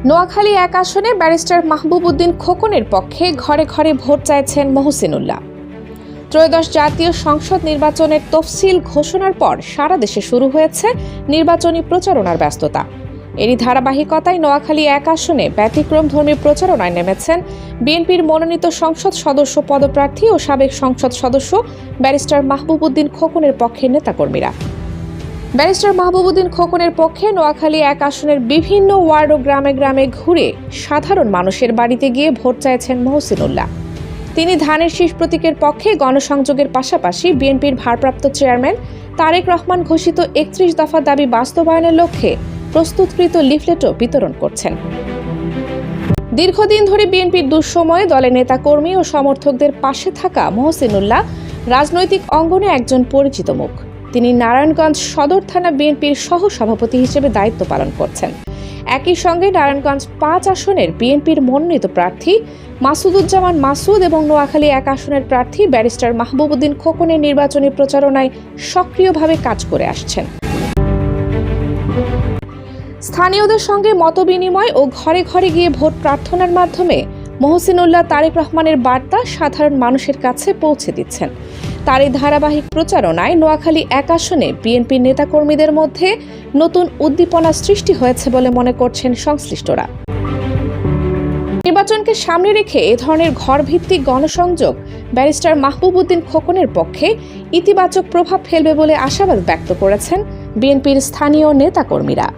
নোয়াখালী এক আসনে ব্যারিস্টার মাহবুব উদ্দিন খোকনের পক্ষে ঘরে ঘরে ভোট চাইছেন মহসিনুল্লাহ। ত্রয়োদশ জাতীয় সংসদ নির্বাচনের তফসিল ঘোষণার পর সারা দেশে শুরু হয়েছে নির্বাচনী প্রচারণার ব্যস্ততা। এরই ধারাবাহিকতায় নোয়াখালী এক আসনে ব্যতিক্রমধর্মী প্রচারণায় নেমেছেন বিএনপির মনোনীত সংসদ সদস্য পদপ্রার্থী ও সাবেক সংসদ সদস্য ব্যারিস্টার মাহবুব উদ্দিন খোকনের পক্ষের নেতাকর্মীরা। ব্যারিস্টার মাহবুব উদ্দিন খোকনের পক্ষে নোয়াখালী এক আসনের বিভিন্ন ওয়ার্ড ও গ্রামে গ্রামে ঘুরে সাধারণ মানুষের বাড়িতে গিয়ে ভোট চাইছেন মহসিনুল্লাহ। তিনি ধানের শীষ প্রতীকের পক্ষে গণসংযোগের পাশাপাশি বিএনপির ভারপ্রাপ্ত চেয়ারম্যান তারেক রহমান ঘোষিত ৩১ দফা দাবি বাস্তবায়নের লক্ষ্যে প্রস্তুতকৃত লিফলেটও বিতরণ করছেন। দীর্ঘদিন ধরে বিএনপির দুঃসময়ে দলের নেতাকর্মী ও সমর্থকদের পাশে থাকা মহসিনুল্লাহ রাজনৈতিক অঙ্গনে একজন পরিচিত মুখ। তিনি নারায়ণগঞ্জ সদর থানা বিএনপির সহ সভাপতি হিসেবে দায়িত্ব পালন করছেন। একই সঙ্গে নারায়ণগঞ্জ ৫ আসনের বিএনপির মনোনীত প্রার্থী মাসুদুজ্জামান মাসুদ এবং নোয়াখালী এক আসনের প্রার্থী ব্যারিস্টার মাহবুব উদ্দিন খোকনের নির্বাচনী প্রচারণায় সক্রিয়ভাবে কাজ করে আসছেন। স্থানীয়দের সঙ্গে মতবিনিময় ও ঘরে ঘরে গিয়ে ভোট প্রার্থনার মাধ্যমে মহসিনুল্লাহ তারেক রহমানের বার্তা সাধারণ মানুষের কাছে পৌঁছে দিচ্ছেন। তার এই ধারাবাহিক প্রচারণায় নোয়াখালী এক আসনে বিএনপির নেতাকর্মীদের মধ্যে নতুন উদ্দীপনা সৃষ্টি হয়েছে বলে মনে করছেন সংশ্লিষ্টরা। নির্বাচনকে সামনে রেখে এ ধরনের ঘরভিত্তিক গণসংযোগ ব্যারিস্টার মাহবুব উদ্দিন খোকনের পক্ষে ইতিবাচক প্রভাব ফেলবে বলে আশাবাদ ব্যক্ত করেছেন বিএনপির স্থানীয় নেতাকর্মীরা।